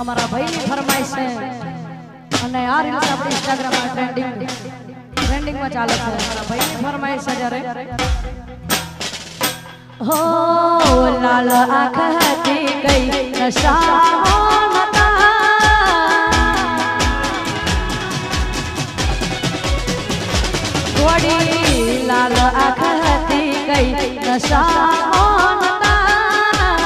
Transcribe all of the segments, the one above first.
અમારા ભાઈની ફરમાઈશ છે અને આ રીલ્સ આપણી ઇન્સ્ટાગ્રામમાં ટ્રેન્ડિંગમાં ચાલે છે. અમારા ભાઈની ફરમાઈશ છે જ્યારે હો લાલ આંખ હતી કઈ નશામાં નતા થોડી લાલ આંખ હતી કઈ નશામાં નતા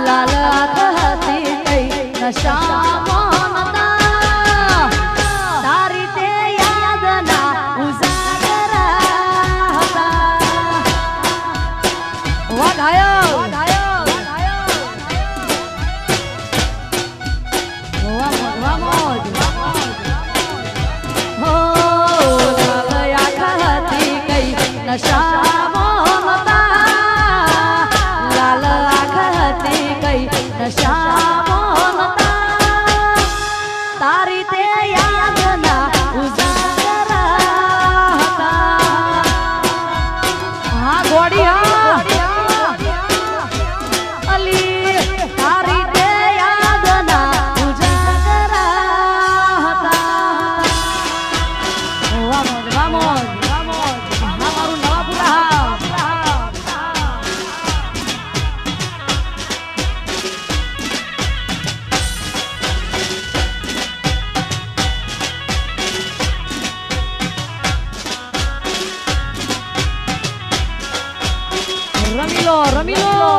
લાલ આંખ હતી કઈ નશામાં નતા તારી તે યાદના ઉજાગરા હતા. વધાયો નશામાં નતા લાલ આંખ હતી કઈ નશામાં નતા તારી તે યાદના ઉજાગરા હતા. હા ગોડી હા અલી તારી તે યાદના ઉજાગરા હતા. વામોજ રમીલો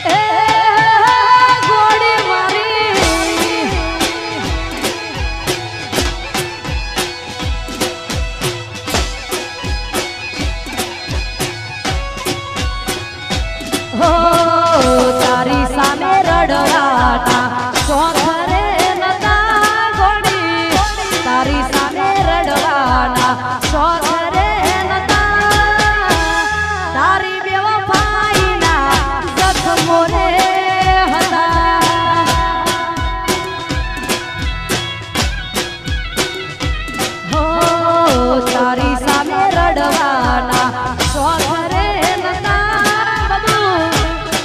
એ ગોડી મારી હો તારી સામે રડવાના શોખ તારી સામે રડવાના શોખ રે નતા તારી બેવફાઈના જખમો રે હતા. હો તારી સામે રડવાના શોખ રે નતા બબુ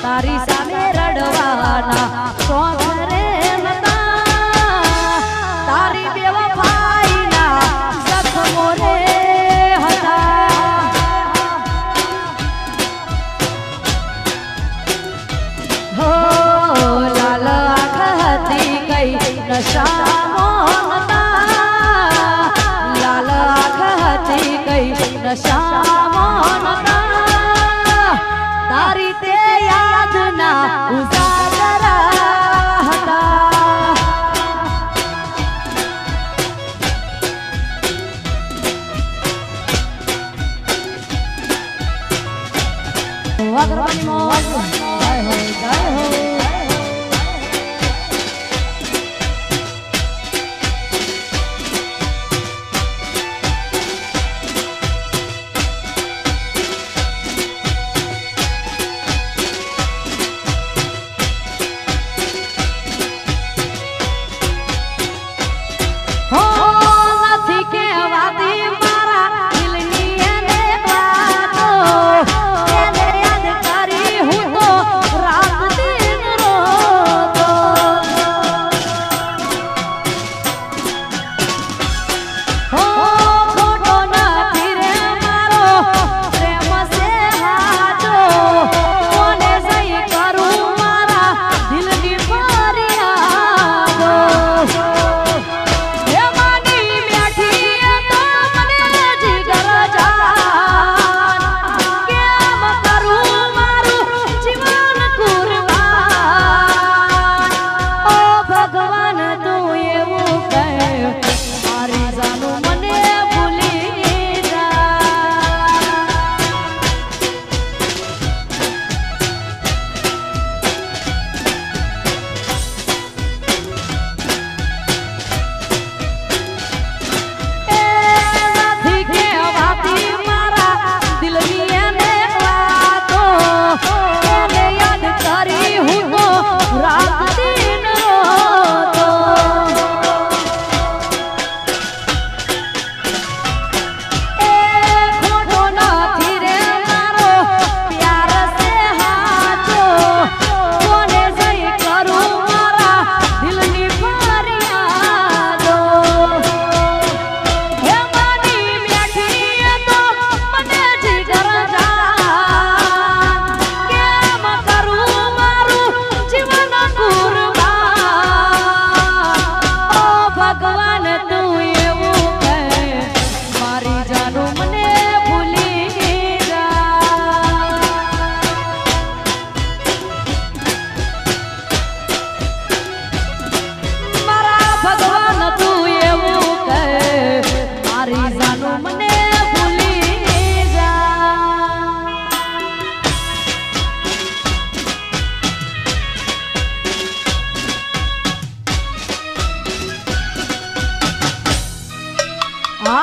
તારી સામે રડવાના શોખ રે નતા તારી બેવફાઈના જખમો રે હતા. હો લાલ આંખ હતી કઈ નશામાં નતા લાલ આંખ હતી કઈ નશામાં નતા તારી તે યાદના ઉજાગરા હતા. વાગરવાની મોજ જય હો જય હો. નથી કહેવાતી મારા દિલની એને વાતો એને યાદ કરી હું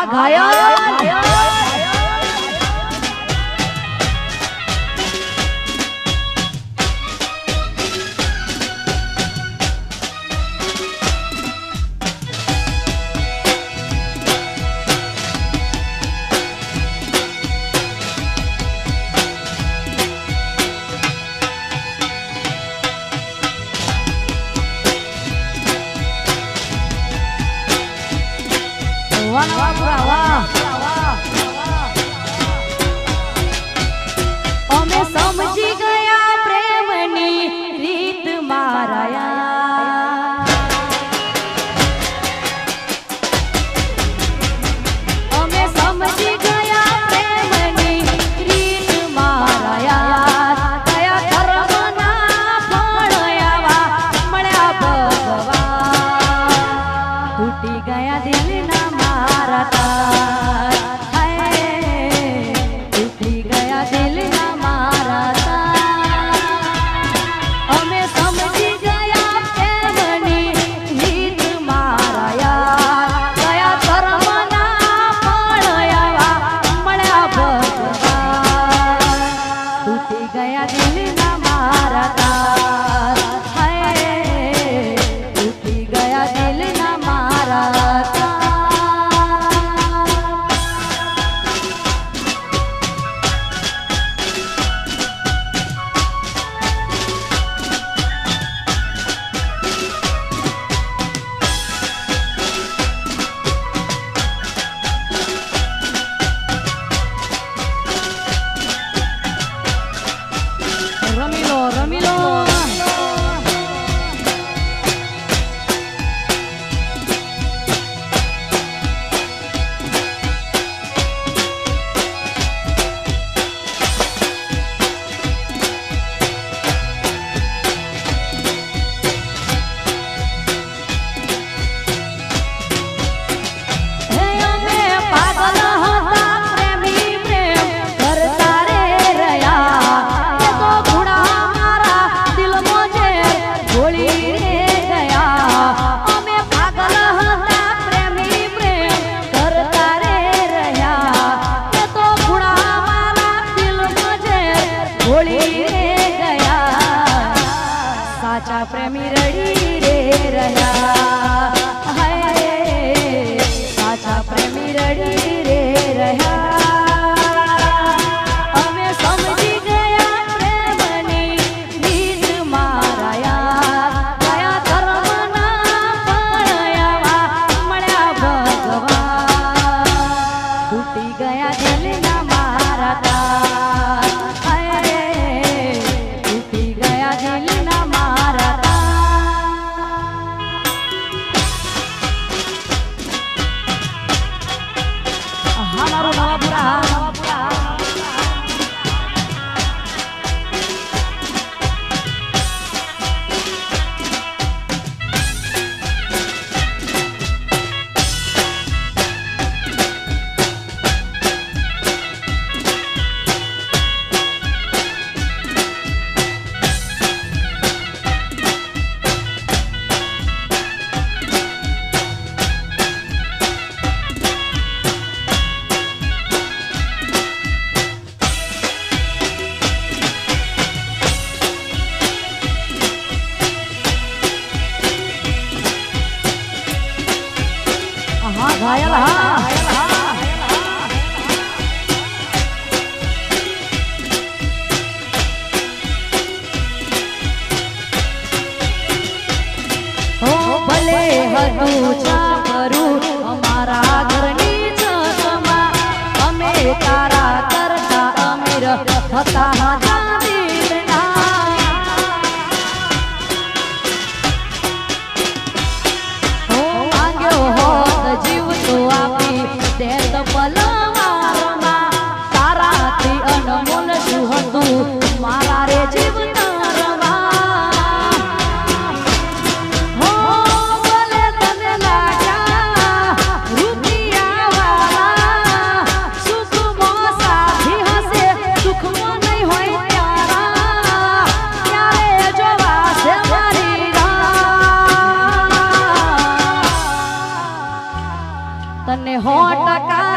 ઘાયલ અમે સમજી ગયા પ્રેમની રીત મારાયા અમે સમજી ગયા પ્રેમની રીત મારાયા કયા કર્મના ફળ આવા મળ્યા ભગવાન તૂટી ગયા દિલના મારા તૂટી ગયા દિલના મારા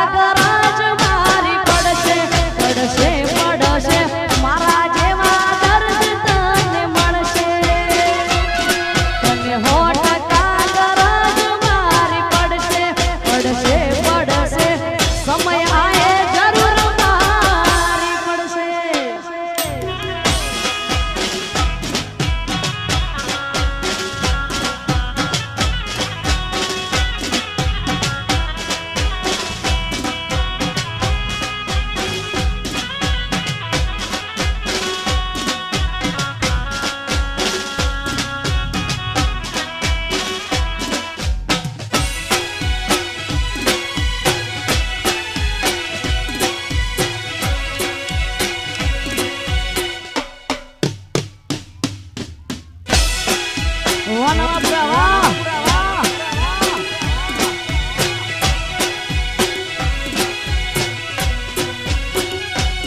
ગરજ મારી પડશે પડશે પડશે મારા જેવા દર્દ તને મળશે તને હોઠ ગરજ મારી પડશે પડશે પડશે સમય આયે જરૂર મારી પડશે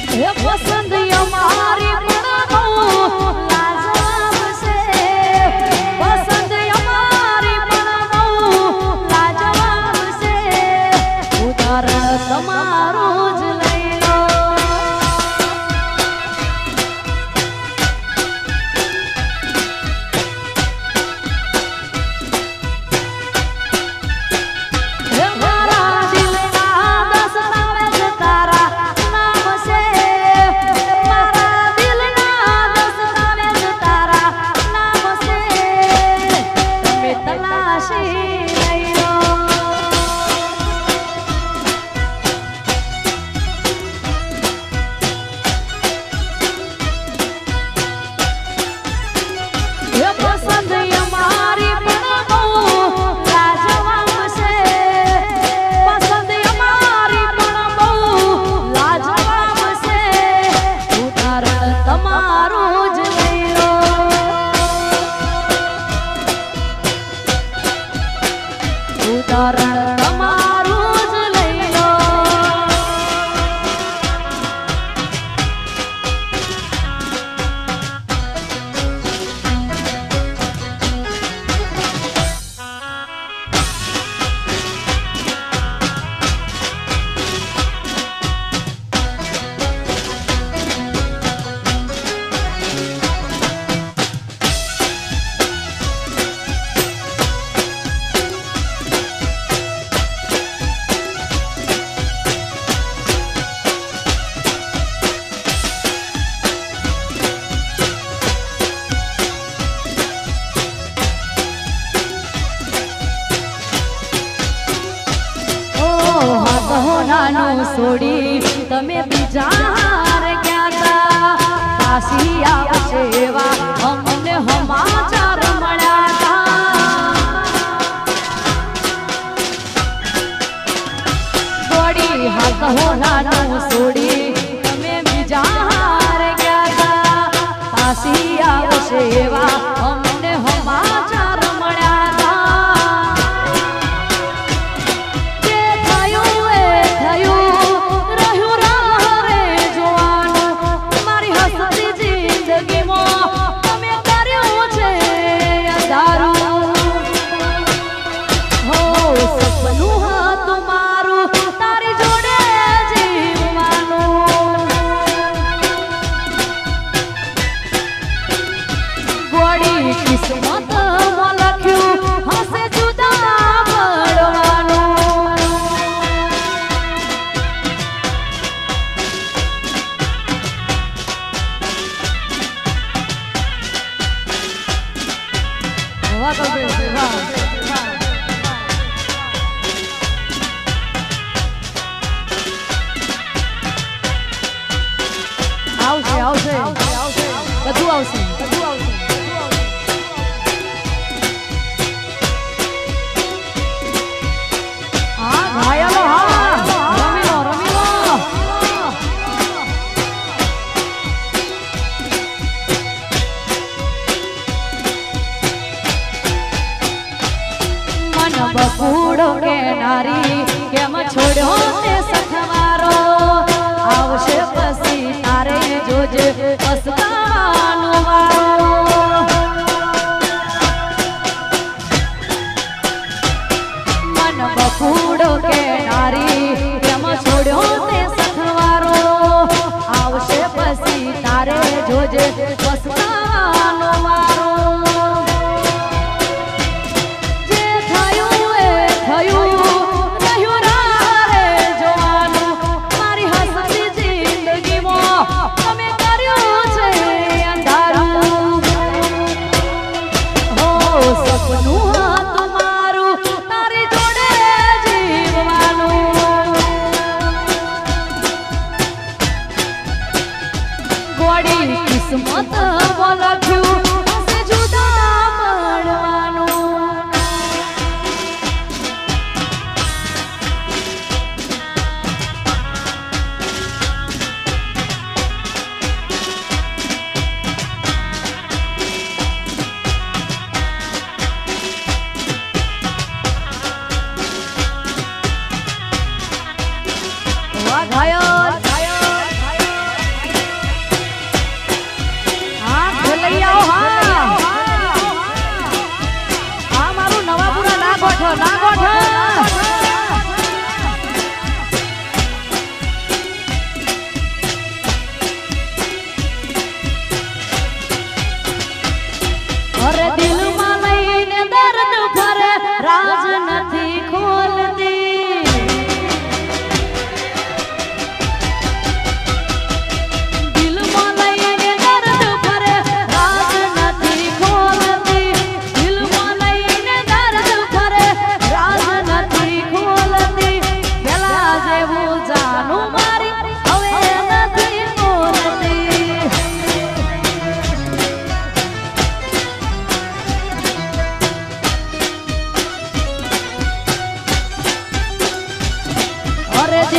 પસંદ અમારી પણ બહુ લાજવાબ છે પસંદ અમારી પણ બહુ લાજવાબ છે ઉદાહરણ તમારું જ લઈ લો મારા દિલના દસરામે જ તારા નામ છે મારા દિલના દસરામે જ તારા નામ છે તમે તલાશી લઈ લો પસંદ અમારી પણ બહુ લાજવાબ છે પસંદ અમારી પણ બહુ લાજવાબ છે ઉદાહરણ તમારું જ લઈ લો ઉદાહરણ તમારું જ લઈ લો નાનું છોડી તમે બીજા હાર ગયા તા કાશી આવશે એવા અમને સમાચાર મળ્યા તા ગોળી હાથ હો નાનું છોડી તમે બીજા હાર ગયા તા કાશી આવશે એવા અમને સમાચાર મળ્યા તા સપનું હતું મારું તારી જોડે જીવવા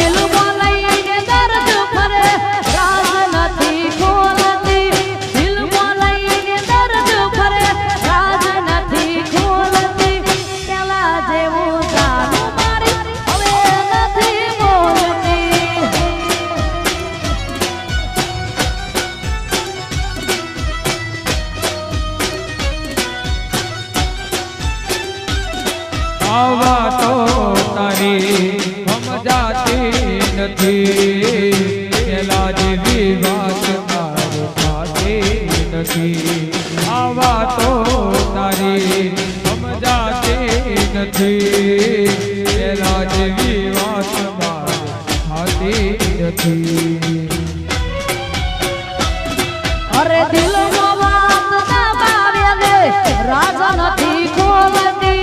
દિલ બોલાઈને દર્દ ફરે રાજ નથી ખોલતી દિલ બોલાઈને દર્દ ફરે રાજ નથી ખોલતી પેલા જેવું જાનું મારી હવે નથી બોલતી આવા તો તારી સમજાતી નથી પેલા જેવી વાત મારું થતી નથી આવા તો તારી સમજાતી નથી પેલા જેવી વાત મારું થતી નથી અરે દિલનો વાત દબાવે દે રાજ નથી ખોલતી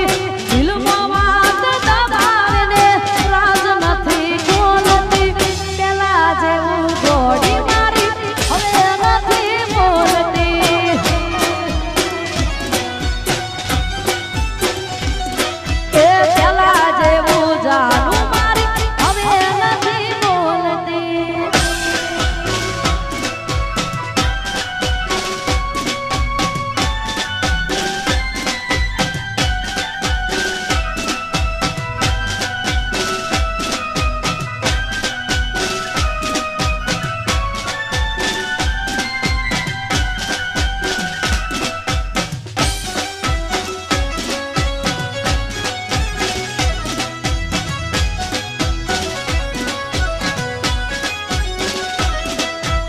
દિલનો વાત દબાવે દે રાજ નથી ખોલતી પેલા જેવું જોડી મારી હવે નથી બોલતી એ પેલા જેવું જાનું મારી હવે નથી બોલતી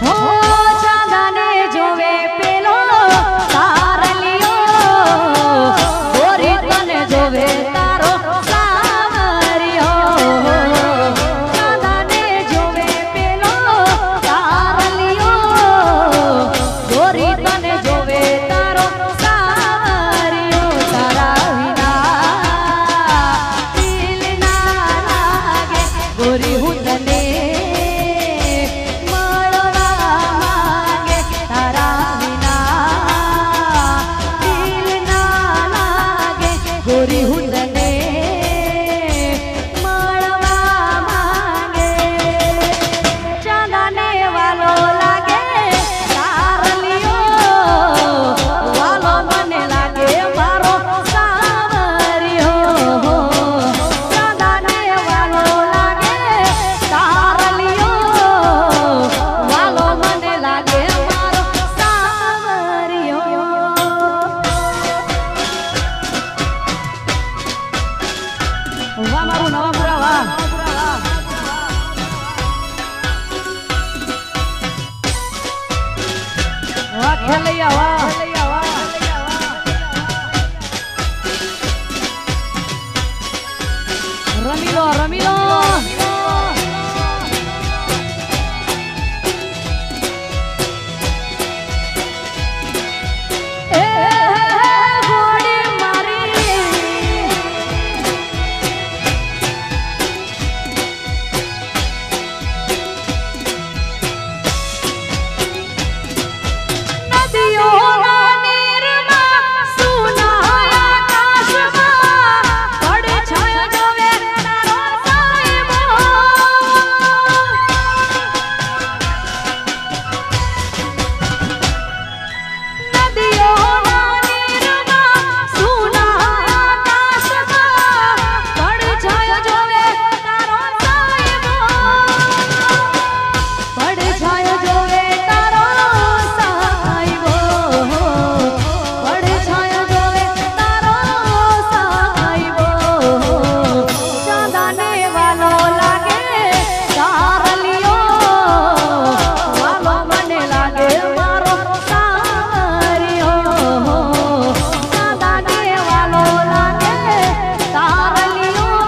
હો ચાંદાને જોવે પેલો તારલિયો ગોરી તને જોવે તારો સાવરિયો ચાંદાને જોવે પેલો તારલિયો ગોરી તને જોવે તારો સાવરિયો તારા વિના દિલ ના લાગે ગોરી હું તને ગોરી હું તને મળવા માંગે ચાંદાને વાલો લાગે તારલિયો વાલો મને લાગે મારો સાવરિયો ચાંદાને વાલો લાગે તારલિયો વાલો મને લાગે મારો સાવરિયો વાહ મારું નવાપુરા વાહ વાહ ખેલૈયા વાહ રમી લો રમી લો એ ગોળી મારી નદીઓના નીરમાં સુનાયા આકાશમાં પડછાયો જોવે તારો સાહેબો નદીઓના નીરમાં સુનાયા આકાશમાં પડછાયો જોવે તારો સાહેબો પડછાયો જોવે તારો સાહેબો પડછાયો જોવે તારો સાહેબો ચાંદાને વાલો લાગે તારલિયો વાલો મને લાગે મારો સાવરિયો ચાંદાને વાલો લાગે તારલિયો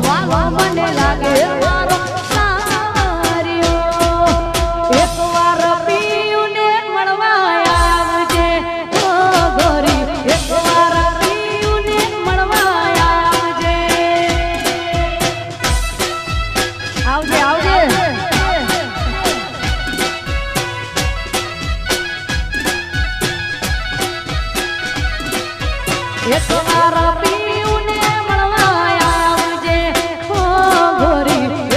વાલો મને લાગે મારો સાવરિયો એકવાર પીયુને મળવા આવજે ઓ ગોરી એકવાર પીયુને મળવા આવજે આવજે આવજે એકવાર પીયુને મળવા આવજે ઓ ગોરી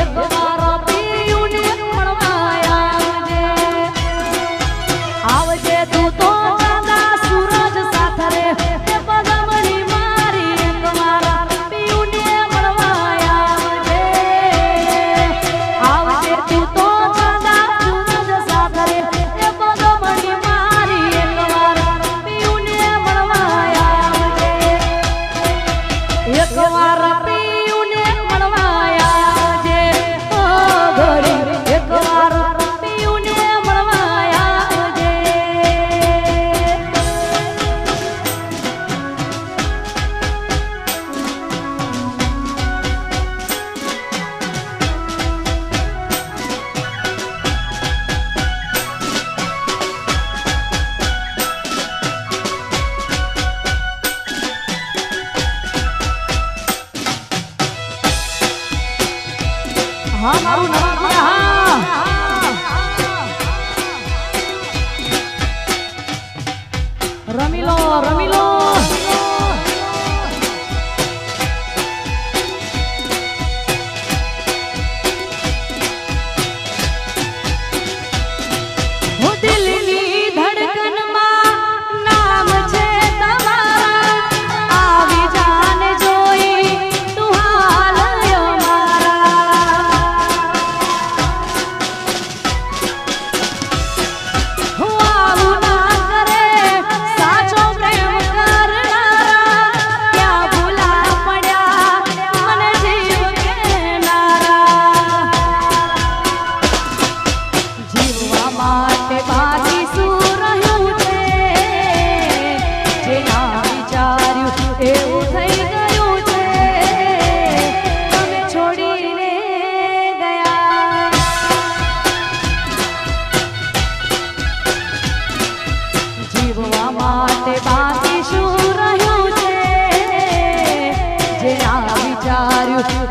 હા મારું નવા રમી લો રમી લો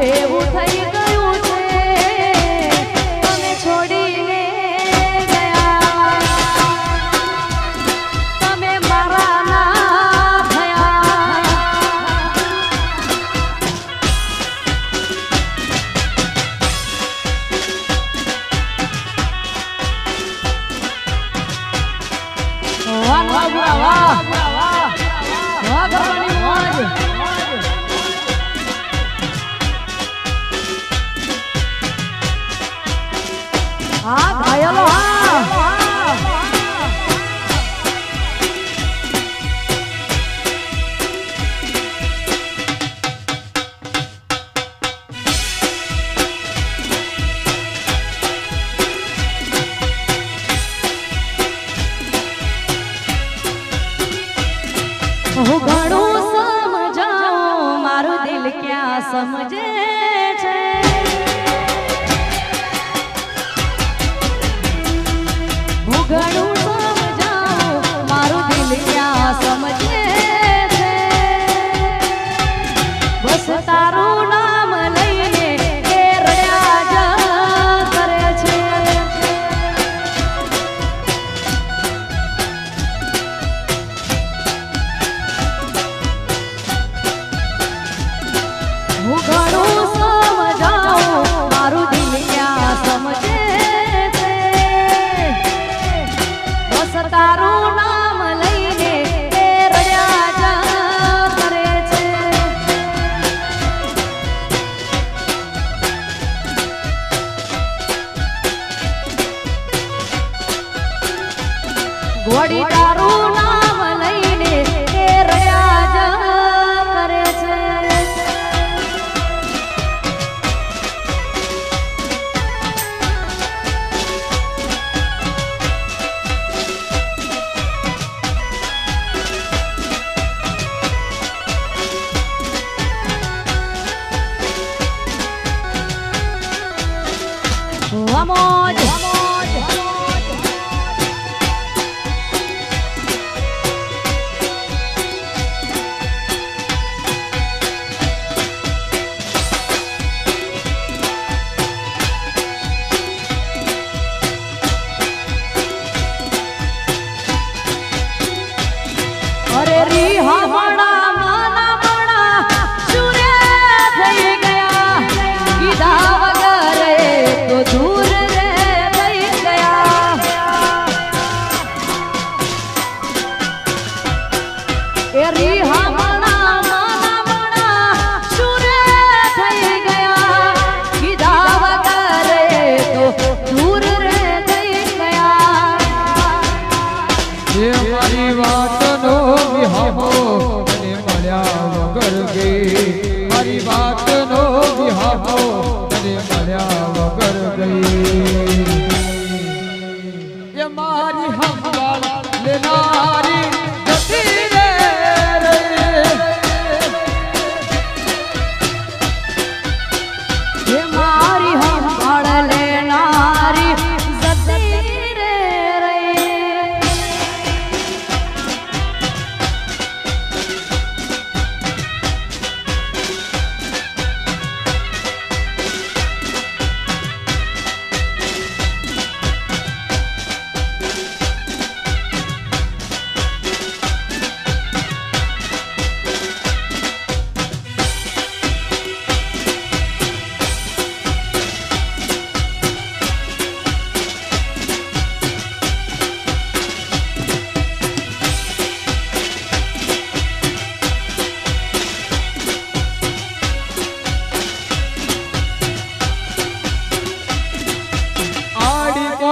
એવું થઈ ગયું છે તમે છોડીને ગયા તમે મારા ના થયા વાહ વાહ વાહ વાહ વાહ કરવાની મોજ હા ઘાયલો હું ઘણું સમજાવું મારું દિલ ક્યાં સમજે છે હું ઘણું સમજાવું મારું દિલ ક્યાં સમજે છે બસ તારું નામ લઈને એ રડ્યા જ કરે છે હું ઘણું સમજાવું મારું દિલ ક્યાં સમજે છે બસ તારું નામ લઈને એ રડ્યા જ કરે છે ઘોડી તારું નામ લઈને એ રડ્યા જ કરે છે Vamos. અરે રી હમણા માના મણા સુરે થઈ ગયા કીધા વગર તો દૂર રે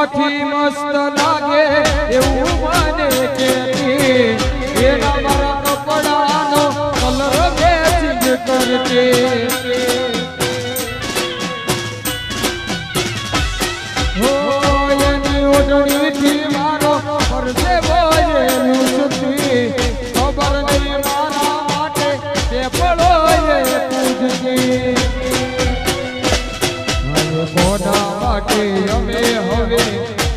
એમાંથી મસ્ત લાગે એવું મને કેતી એના મારા કપડાનો કલર મેચિંગ કરતી હો એની ઓઢણીથી મારો પરસેવો એનું સુતી ખબર નહીં મારા માટે તે પડો એ પૂજતી કોના માટે અમે હવે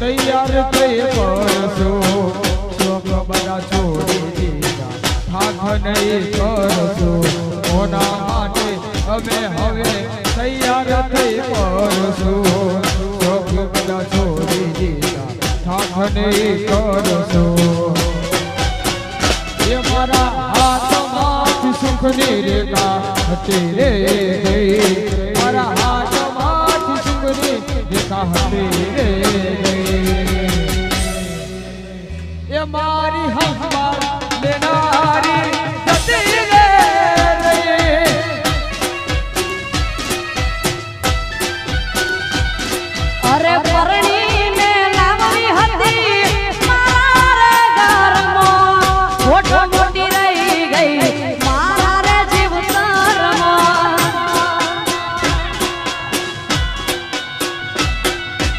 તૈયાર થઈ પડશું શોખ બધા છોડી દીધા થાક નહીં કરશું કોના માટે અમે હવે તૈયાર થઈ પડશું શોખ બધા છોડી દીધા થાક નહીં કરશું એ મારા હાથમાંથી સુખની રેખા હતી રે મારા હાથમાંથી સુખની રેખા હતી રે એ મારી હંસમાં લેનારી હતી રે અરે પરણીને લાવવી હતી મારા ઘરમાં મોટો મોટી રહી ગઈ મારા રે જીવતરમાં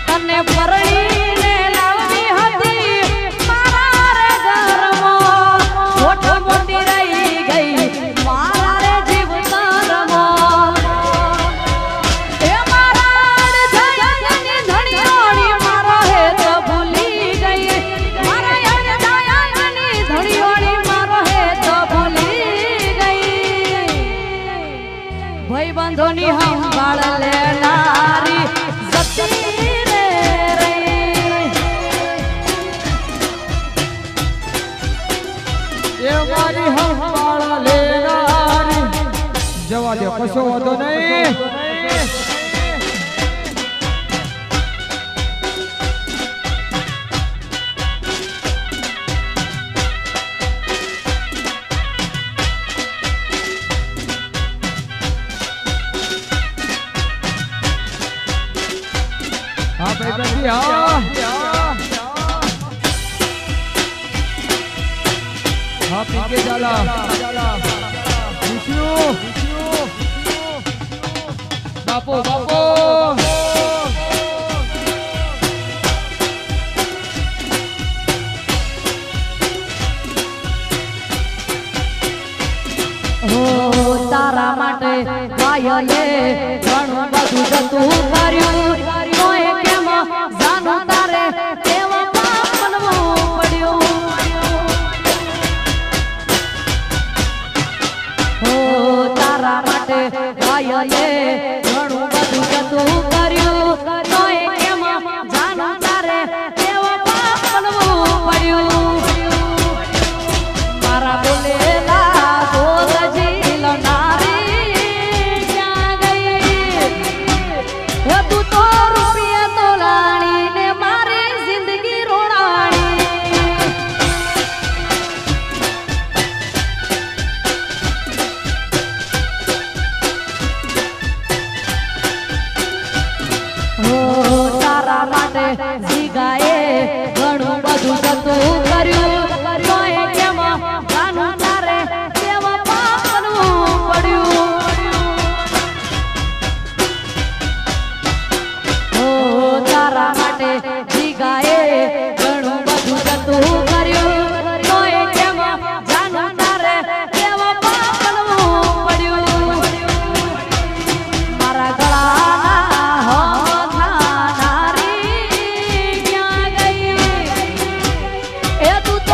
તને પરણીને લાવવી હતી મારા રે ઘરમાં મોટો મોટી રહી ગઈ મારા રે જીવતરમાં એ મારા જયાની ધણીઓની મારો હેત ભૂલી ગઈ મારા જયાની ધણીઓની મારો હેત ભૂલી ગઈ ભાઈબંધોની સંભાળ લેનારી જતી રે રહી એ મારી હંસવાળ લેનારી જવા દે કશો વાંધો નહીં હા ભાઈ હા હા પીકે ચાલા બાપો બાપો હો તારા માટે ગાયલે ઘણું બધું જતું કર્યું કોઈ કેમ જાનું તારે તેવા પાપ બનવું પડ્યું હો તારા માટે ગાયલે ઘણું બધું જતું કર્યું કોઈ કેમ જાનું તારે તેવા પાપ બનવું પડ્યું મારા બોલેલા બોલજી લનારી ક્યાં ગઈ હે તું તો રૂપિયા તો લાણી ને મારી જિંદગી રોડાણી હો તારા માટે જીગાએ ઘણું બધું જતું કર્યું કોઈ કેમ જાનું તારે તેવા પાપ બનવું પડ્યું હો તારા માટે જીગાએ ઘણું બધું જતું કર્યું કોઈ કેમ જાનું તારે તેવા પાપ બનવું પડ્યું મારા ગળાના હોઠા નારી ક્યાં ગઈ એ તું તો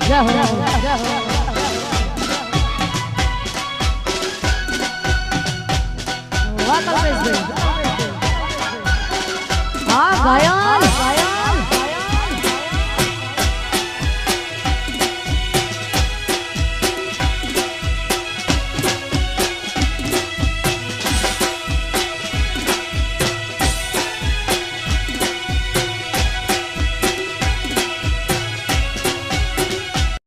જય હો વાહ કલ્પેશભાઈ. હા ગાયન